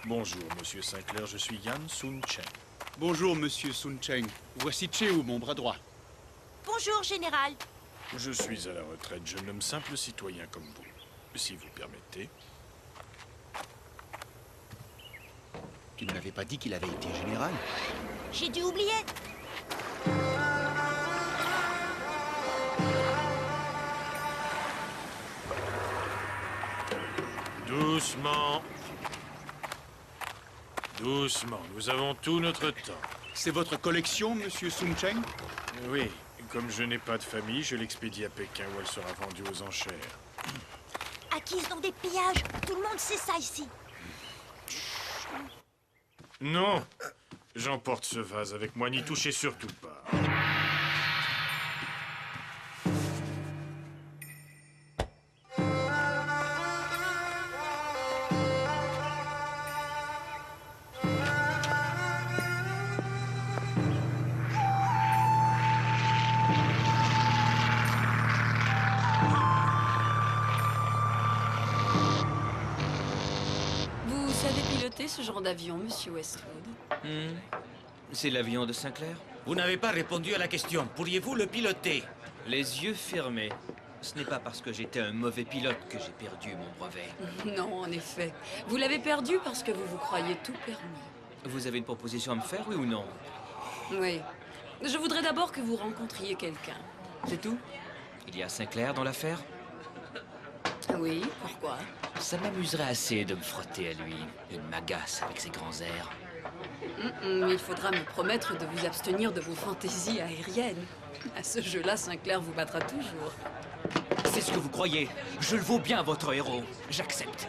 Bonjour, Monsieur Sinclair, je suis Yan Sun Cheng. Bonjour, Monsieur Sun Cheng. Voici Cheo, mon bras droit. Bonjour, Général. Je suis à la retraite, jeune homme simple citoyen comme vous. Si vous permettez. Tu ne m'avais pas dit qu'il avait été général? J'ai dû oublier. Doucement. Doucement, nous avons tout notre temps. C'est votre collection, Monsieur Sun Cheng? Oui, comme je n'ai pas de famille, je l'expédie à Pékin où elle sera vendue aux enchères. Acquise dans des pillages. Tout le monde sait ça ici. Non! J'emporte ce vase avec moi, n'y touchez surtout pas. Vous savez piloter ce genre d'avion, Monsieur Westwood? C'est l'avion de Sinclair? Vous n'avez pas répondu à la question. Pourriez-vous le piloter? Les yeux fermés. Ce n'est pas parce que j'étais un mauvais pilote que j'ai perdu mon brevet. Non, en effet. Vous l'avez perdu parce que vous vous croyez tout permis. Vous avez une proposition à me faire, oui ou non? Oui. Je voudrais d'abord que vous rencontriez quelqu'un. C'est tout? Il y a Sinclair dans l'affaire? Oui, pourquoi? Ça m'amuserait assez de me frotter à lui. Il m'agace avec ses grands airs. Il faudra me promettre de vous abstenir de vos fantaisies aériennes. À ce jeu-là, Sinclair vous battra toujours. C'est ce que vous croyez. Je le vaux bien, votre héros. J'accepte.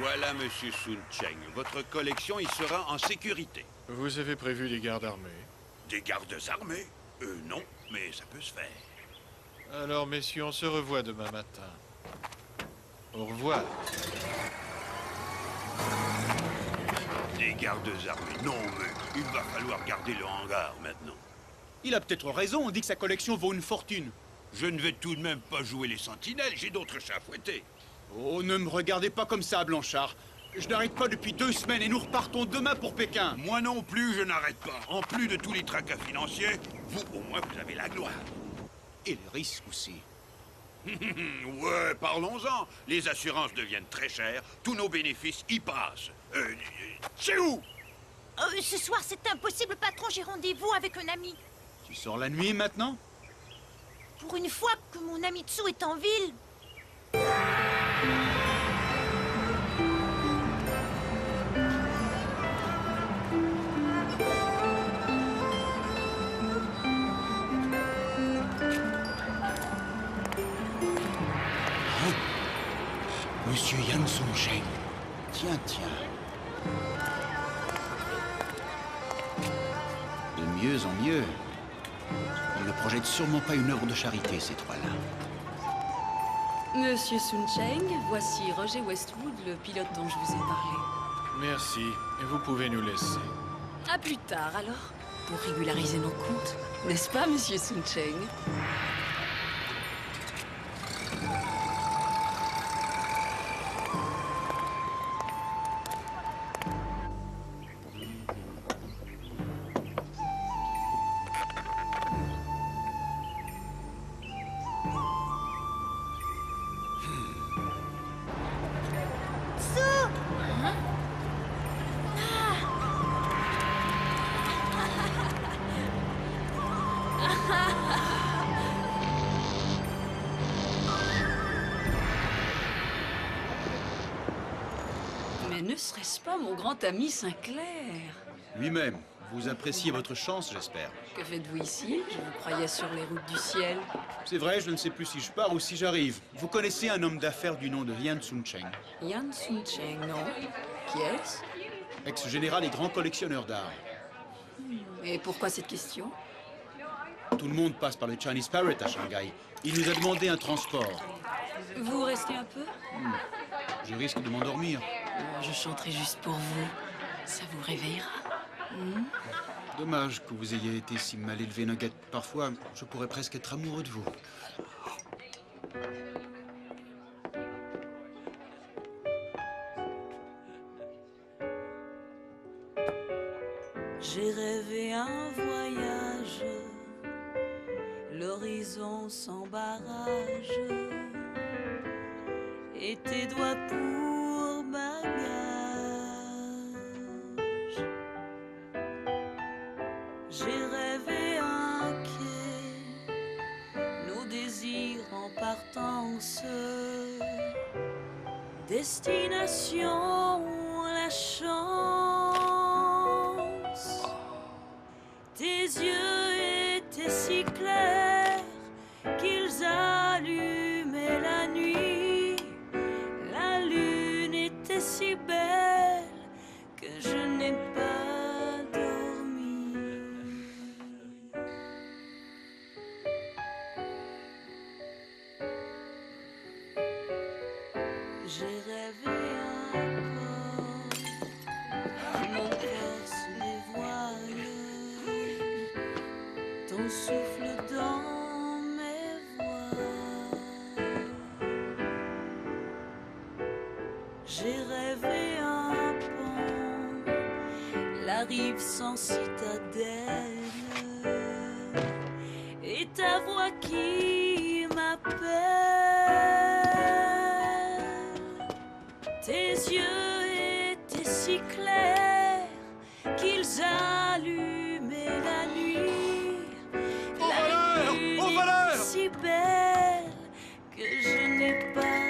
Voilà, Monsieur Sun Cheng. Votre collection y sera en sécurité. Vous avez prévu des gardes armés? Des gardes armés? Non, mais ça peut se faire. Alors, messieurs, on se revoit demain matin. Au revoir. Des gardes armés? Non, mais il va falloir garder le hangar maintenant. Il a peut-être raison, on dit que sa collection vaut une fortune. Je ne vais tout de même pas jouer les sentinelles, j'ai d'autres chats à fouetter. Oh, ne me regardez pas comme ça, Blanchard. Je n'arrête pas depuis 2 semaines et nous repartons demain pour Pékin. Moi non plus, je n'arrête pas. En plus de tous les tracas financiers, vous, au moins, vous avez la gloire. Et les risques aussi. Ouais, parlons-en. Les assurances deviennent très chères, tous nos bénéfices y passent. C'est où? Ce soir, c'est impossible, patron. J'ai rendez-vous avec un ami. Tu sors la nuit maintenant? Pour une fois que mon ami Tsu est en ville. Monsieur Yan Sun Cheng. Tiens, tiens. De mieux en mieux. Ils ne projettent sûrement pas une œuvre de charité, ces trois-là. Monsieur Sun Cheng, voici Roger Westwood, le pilote dont je vous ai parlé. Merci. Et vous pouvez nous laisser. À plus tard, alors, pour régulariser nos comptes. N'est-ce pas, Monsieur Sun Cheng? Mais ne serait-ce pas mon grand ami Sinclair? Lui-même. Vous appréciez votre chance, j'espère. Que faites-vous ici? Je vous croyais sur les routes du ciel. C'est vrai, je ne sais plus si je pars ou si j'arrive. Vous connaissez un homme d'affaires du nom de Yan Sun Cheng, Yan Sun Cheng, non? Qui est-ce? ex-général et grand collectionneur d'art. Et pourquoi cette question? Tout le monde passe par le Chinese Parrot à Shanghai. Il nous a demandé un transport. Vous restez un peu? Je risque de m'endormir. Je chanterai juste pour vous. Ça vous réveillera. Dommage que vous ayez été si mal élevé, Nugget. Parfois, je pourrais presque être amoureux de vous. J'ai rêvé un voyage, l'horizon sans barrage, et tes doigts pour bagage. J'ai rêvé un quai, nos désirs en partance, destination la chance. Tes yeux étaient si clairs qu'ils allumaient la nuit. La lune était si belle que je n'ai pas dormi. J'ai rêvé un port, mon corps se dévoile, ton souffle dans mes voiles. J'ai rêvé un pont, la rive sans citadelle, et ta voix qui m'appelle. Tes yeux étaient si clairs qu'ils allumaient la nuit. La lune était si belle que je n'ai pas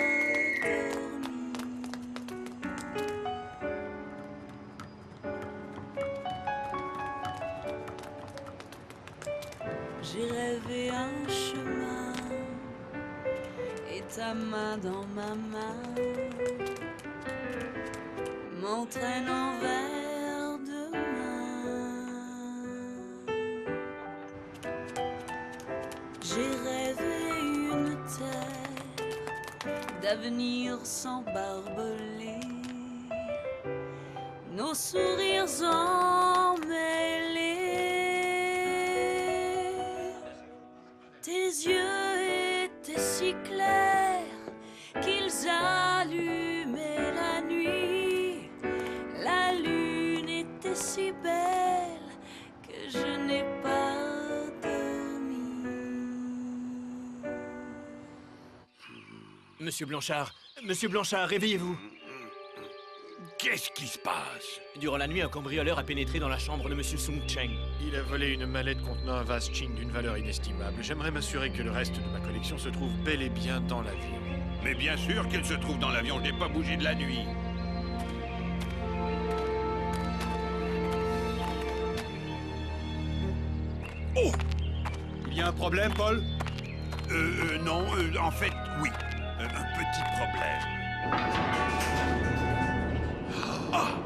dormi. J'ai rêvé un chemin et ta main dans ma main m'entraînant vers demain. J'ai rêvé une terre d'avenir sans barbelés, nos sourires emmêlés. Tes yeux étaient si clairs qu'ils allumaient la nuit. La lune était si belle que je n'ai pas dormi. Monsieur Blanchard, réveillez-vous. Qu'est-ce qui se passe? Durant la nuit, un cambrioleur a pénétré dans la chambre de Monsieur Sung Cheng. Il a volé une mallette contenant un vase Qing d'une valeur inestimable. J'aimerais m'assurer que le reste de ma collection se trouve bel et bien dans l'avion. Mais bien sûr qu'elle se trouve dans l'avion, je n'ai pas bougé de la nuit. Oh! Il y a un problème, Paul? Non, en fait, oui. Un petit problème. Ah!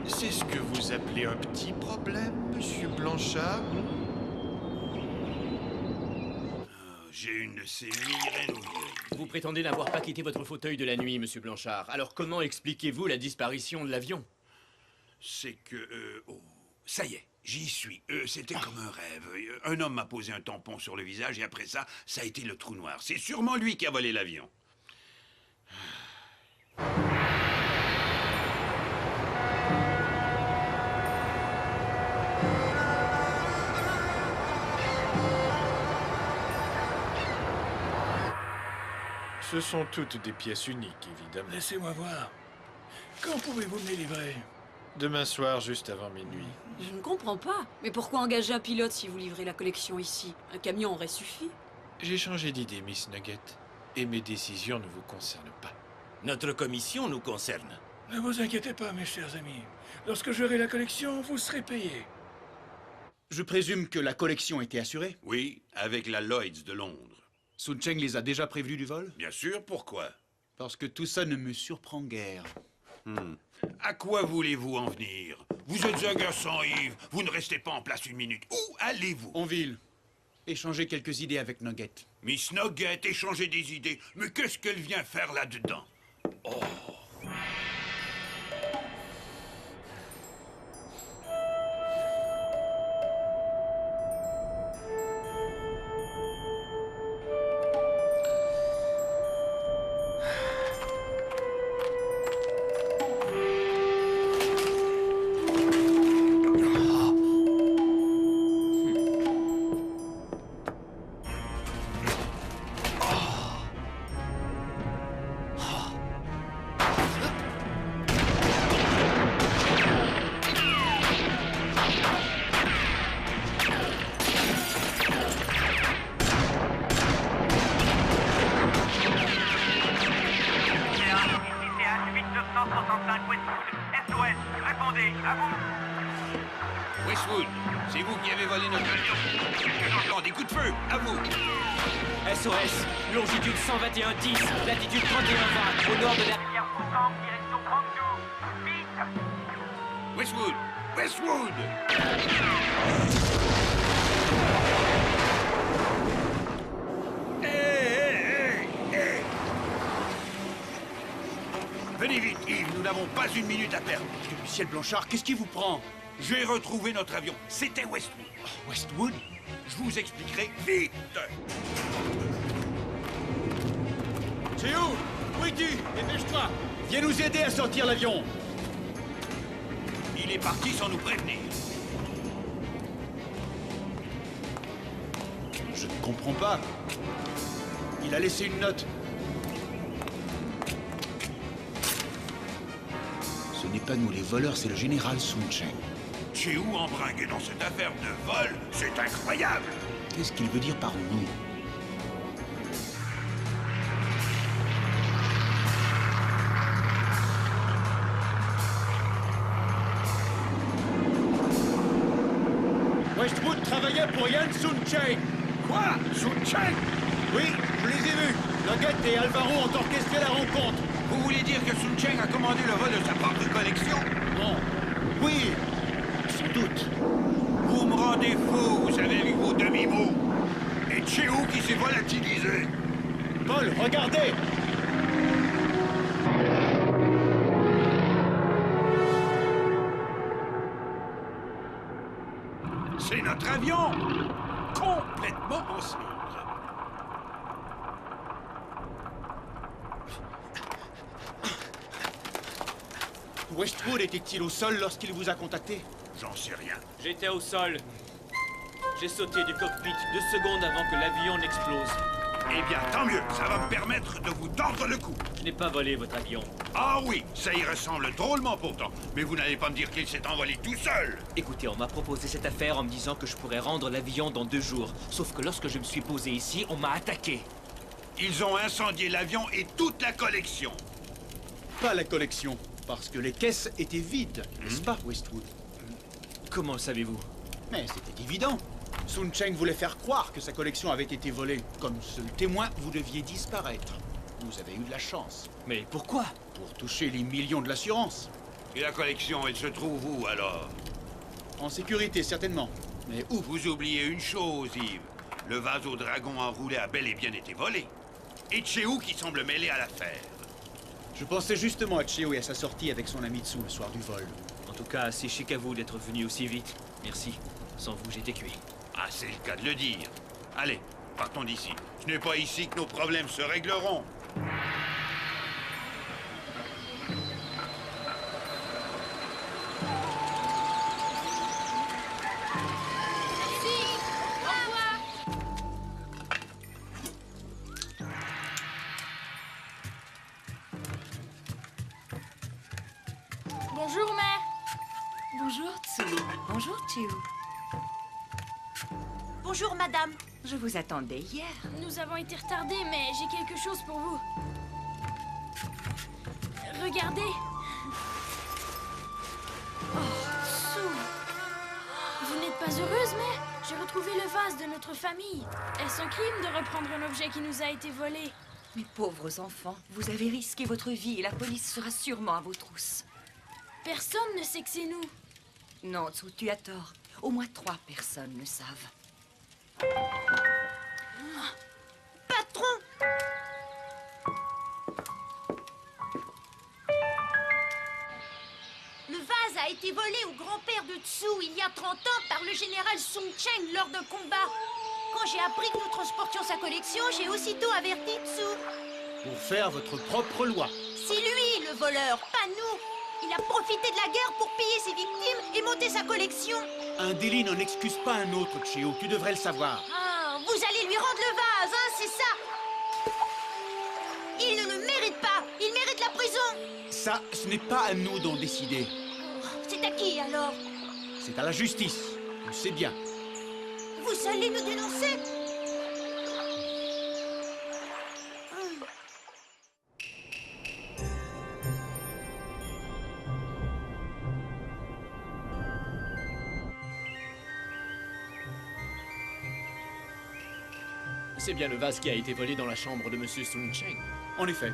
C'est ce que vous appelez un petit problème, Monsieur Blanchard? J'ai une de ces migraines au vieux. Vous prétendez n'avoir pas quitté votre fauteuil de la nuit, Monsieur Blanchard. Alors comment expliquez-vous la disparition de l'avion? C'est que... oh, ça y est, j'y suis. C'était comme un rêve. Un homme m'a posé un tampon sur le visage et après ça, ça a été le trou noir. C'est sûrement lui qui a volé l'avion. Ce sont toutes des pièces uniques, évidemment. Laissez-moi voir. Quand pouvez-vous me les livrer? Demain soir, juste avant minuit. Je ne comprends pas. Mais pourquoi engager un pilote si vous livrez la collection ici? Un camion aurait suffi. J'ai changé d'idée, Miss Nugget. Et mes décisions ne vous concernent pas. Notre commission nous concerne. Ne vous inquiétez pas, mes chers amis. Lorsque j'aurai la collection, vous serez payés. Je présume que la collection était assurée? Oui, avec la Lloyds de Londres. Sun Cheng les a déjà prévenus du vol? Bien sûr, pourquoi? Parce que tout ça ne me surprend guère. À quoi voulez-vous en venir? Vous êtes un garçon, Yves. Vous ne restez pas en place une minute. Où allez-vous? En ville. Échanger quelques idées avec Nugget. Miss Nugget, échanger des idées. Mais qu'est-ce qu'elle vient faire là-dedans? Oh. Westwood, c'est vous qui avez volé notre avion. J'entends des coups de feu, à vous. SOS, longitude 121-10, latitude 31-20, au nord de la... Westwood, Westwood. Hé. Venez vite, Yves, nous n'avons pas une minute à perdre. Du ciel Blanchard, qu'est-ce qui vous prend? J'ai retrouvé notre avion. C'était Westwood. Westwood? Je vous expliquerai vite. C'est où? Où es-tu? Dépêche-toi! Viens nous aider à sortir l'avion! Il est parti sans nous prévenir. Je ne comprends pas. Il a laissé une note. Ce n'est pas nous les voleurs, c'est le général Sun Cheng. Chiu embringué dans cette affaire de vol, c'est incroyable. Qu'est-ce qu'il veut dire par nous? Westwood travaillait pour Yan Sun Cheng. Quoi? Sun Cheng? Oui, je les ai vus. Lockett et Alvaro ont orchestré la rencontre. Vous voulez dire que Sun Cheng a commandé le vol de sa propre collection? Non. Oui, sans doute. Vous me rendez fou, vous savez, avec vos demi-mots. Et Chiu qui s'est volatilisé. Paul, regardez! C'est notre avion! Complètement en cendre. Westwood était-il au sol lorsqu'il vous a contacté? J'en sais rien. J'étais au sol. J'ai sauté du cockpit 2 secondes avant que l'avion n'explose. Eh bien, tant mieux, ça va me permettre de vous tordre le cou. Je n'ai pas volé votre avion. Ah oui, ça y ressemble drôlement pourtant. Mais vous n'allez pas me dire qu'il s'est envolé tout seul. Écoutez, on m'a proposé cette affaire en me disant que je pourrais rendre l'avion dans 2 jours. Sauf que lorsque je me suis posé ici, on m'a attaqué. Ils ont incendié l'avion et toute la collection. Pas la collection, parce que les caisses étaient vides, n'est-ce pas, Westwood? Comment le savez-vous? Mais c'était évident. Sun Cheng voulait faire croire que sa collection avait été volée. Comme seul témoin, vous deviez disparaître. Vous avez eu de la chance. Mais pourquoi? Pour toucher les millions de l'assurance. Et la collection, elle se trouve où alors? En sécurité, certainement. Mais où? Vous oubliez une chose, Yves. Le vase au dragon enroulé a bel et bien été volé. Et Chiu qui semble mêlé à l'affaire. Je pensais justement à Chiu et à sa sortie avec son ami Tsu le soir du vol. En tout cas, c'est chic à vous d'être venu aussi vite. Merci. Sans vous, j'étais cuit. Ah, c'est le cas de le dire. Allez, partons d'ici. Ce n'est pas ici que nos problèmes se régleront. Bonjour, mère. Bonjour, Tsu. Bonjour, Chiu. Bonjour, madame. Je vous attendais hier. Nous avons été retardés, mais j'ai quelque chose pour vous. Regardez. Oh, Tsu. Vous n'êtes pas heureuse, mère? J'ai retrouvé le vase de notre famille. Est-ce un crime de reprendre un objet qui nous a été volé? Mes pauvres enfants, vous avez risqué votre vie et la police sera sûrement à vos trousses. Personne ne sait que c'est nous. Non, Tsu, tu as tort. Au moins 3 personnes le savent. Patron! Le vase a été volé au grand-père de Tsu il y a 30 ans par le général Sun Cheng lors d'un combat. Quand j'ai appris que nous transportions sa collection, j'ai aussitôt averti Tsu. Pour faire votre propre loi. C'est lui le voleur, pas nous. Il a profité de la guerre pour piller ses victimes et monter sa collection. Un délit n'en excuse pas un autre, Chiu. Tu devrais le savoir. Ah, vous allez lui rendre le vase, hein, c'est ça? Il ne le mérite pas. Il mérite la prison. Ça, ce n'est pas à nous d'en décider. C'est à qui, alors? C'est à la justice. Tu sais bien. Vous allez nous dénoncer? C'est bien le vase qui a été volé dans la chambre de Monsieur Sun Cheng. En effet.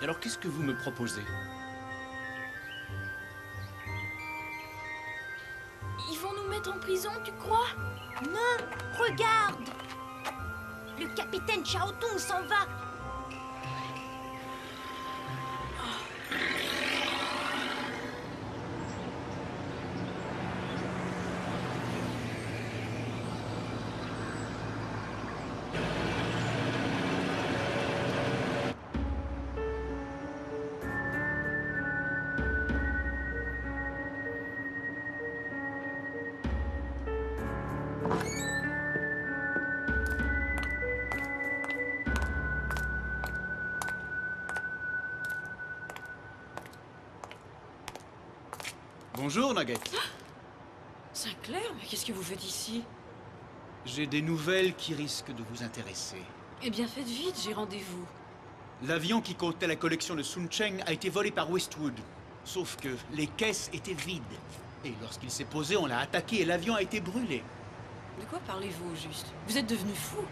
Alors qu'est-ce que vous me proposez? Ils vont nous mettre en prison, tu crois? Non, regarde! Le capitaine Chaotung s'en va. Bonjour, Nugget. Sinclair, mais qu'est-ce que vous faites ici? J'ai des nouvelles qui risquent de vous intéresser. Eh bien, faites vite, j'ai rendez-vous. L'avion qui contenait la collection de Sun Cheng a été volé par Westwood. Sauf que les caisses étaient vides. Et lorsqu'il s'est posé, on l'a attaqué et l'avion a été brûlé. De quoi parlez-vous, au juste? Vous êtes devenu fou?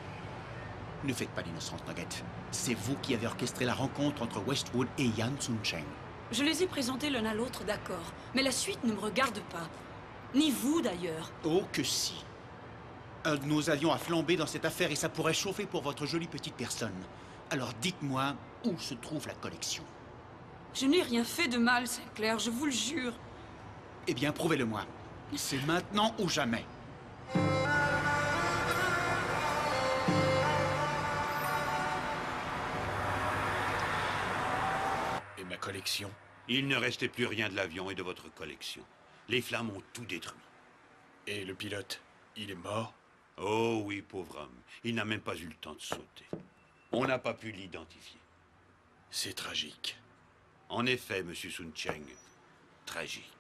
Ne faites pas l'innocente, Nugget. C'est vous qui avez orchestré la rencontre entre Westwood et Yan Sun Cheng. Je les ai présentés l'un à l'autre, d'accord. Mais la suite ne me regarde pas. Ni vous, d'ailleurs. Oh que si. Un de nos avions a flambé dans cette affaire et ça pourrait chauffer pour votre jolie petite personne. Alors dites-moi où se trouve la collection. Je n'ai rien fait de mal, Sinclair, je vous le jure. Eh bien, prouvez-le-moi. C'est maintenant ou jamais. Et ma collection? Il ne restait plus rien de l'avion et de votre collection. Les flammes ont tout détruit. Et le pilote? Il est mort? Oh oui, pauvre homme. Il n'a même pas eu le temps de sauter. On n'a pas pu l'identifier. C'est tragique. En effet, Monsieur Sun Cheng. Tragique.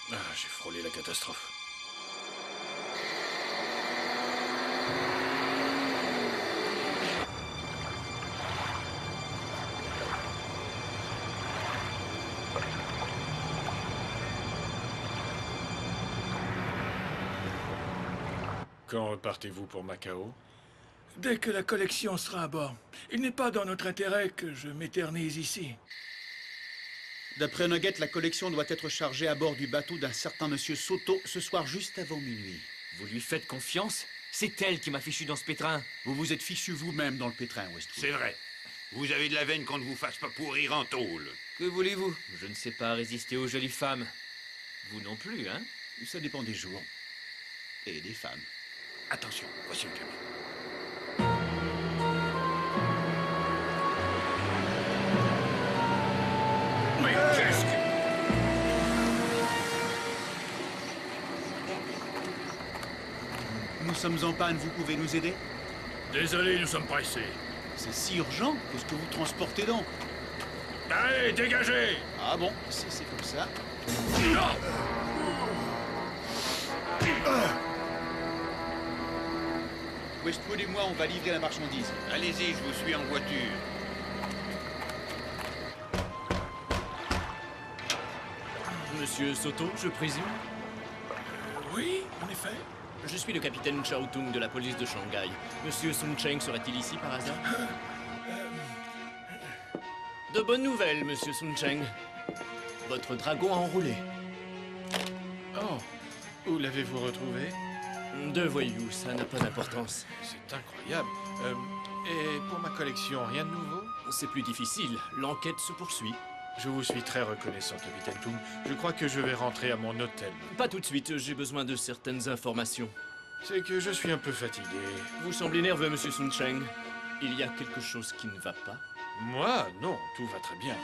Ah, j'ai frôlé la catastrophe. Quand repartez-vous pour Macao? Dès que la collection sera à bord. Il n'est pas dans notre intérêt que je m'éternise ici. D'après Nugget, la collection doit être chargée à bord du bateau d'un certain monsieur Soto ce soir juste avant minuit. Vous lui faites confiance? C'est elle qui m'a fichu dans ce pétrin. Vous vous êtes fichu vous-même dans le pétrin, Westwood. C'est vrai. Vous avez de la veine qu'on ne vous fasse pas pourrir en tôle. Que voulez-vous? Je ne sais pas résister aux jolies femmes. Vous non plus, hein? Ça dépend des jours. Et des femmes. Attention, voici le camion. Mais qu'est-ce que... Nous sommes en panne, vous pouvez nous aider? Désolé, nous sommes pressés. C'est si urgent? Qu'est-ce que vous transportez donc? Allez, dégagez! Ah bon, si c'est comme ça. Westwood et moi, on va livrer la marchandise. Allez-y, je vous suis en voiture. Monsieur Soto, je présume? Oui, en effet. Je suis le capitaine Chaotung de la police de Shanghai. Monsieur Sun Cheng serait-il ici par hasard? De bonnes nouvelles, monsieur Sun Cheng. Votre dragon a enroulé. Oh, où l'avez-vous retrouvé? Deux voyous, ça n'a pas d'importance. C'est incroyable. Et pour ma collection, rien de nouveau? C'est plus difficile, l'enquête se poursuit. Je vous suis très reconnaissant, capitaine Tung. Je crois que je vais rentrer à mon hôtel. Pas tout de suite, j'ai besoin de certaines informations. C'est que je suis un peu fatigué. Vous semblez nerveux, monsieur Sun Cheng. Il y a quelque chose qui ne va pas? Moi, non, tout va très bien.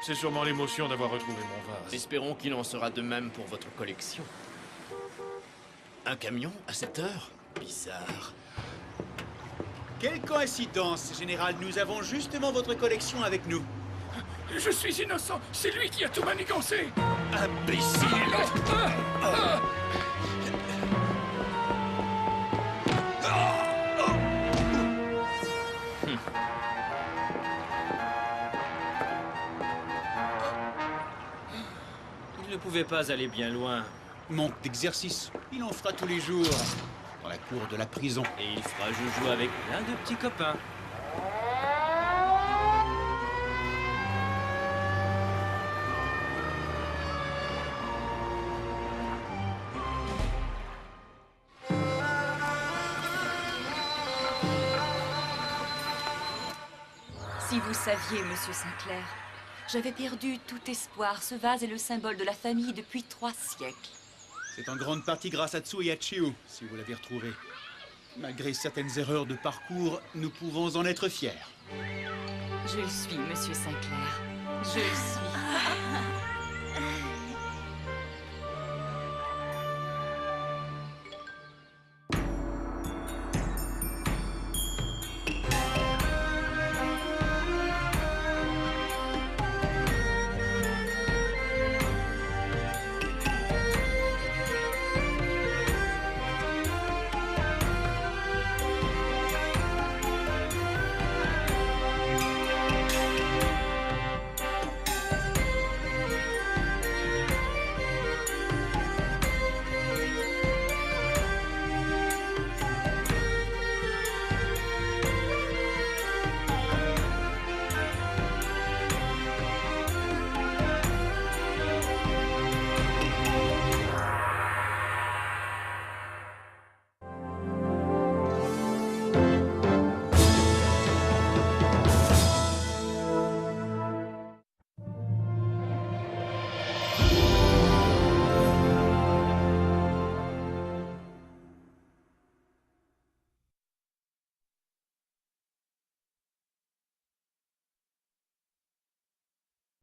C'est sûrement l'émotion d'avoir retrouvé mon vase. Espérons qu'il en sera de même pour votre collection. Un camion à cette heure? Bizarre. Quelle coïncidence, Général. Nous avons justement votre collection avec nous. Je suis innocent. C'est lui qui a tout manigancé. Imbécile! pouvez pas aller bien loin. Manque d'exercice. Il en fera tous les jours. Dans la cour de la prison. Et il fera joujou avec plein de petits copains. Si vous saviez, monsieur Sinclair, j'avais perdu tout espoir. Ce vase est le symbole de la famille depuis 3 siècles. C'est en grande partie grâce à Tsu et à Chiu, si vous l'avez retrouvé. Malgré certaines erreurs de parcours, nous pouvons en être fiers. Je le suis, monsieur Sinclair. Je le suis.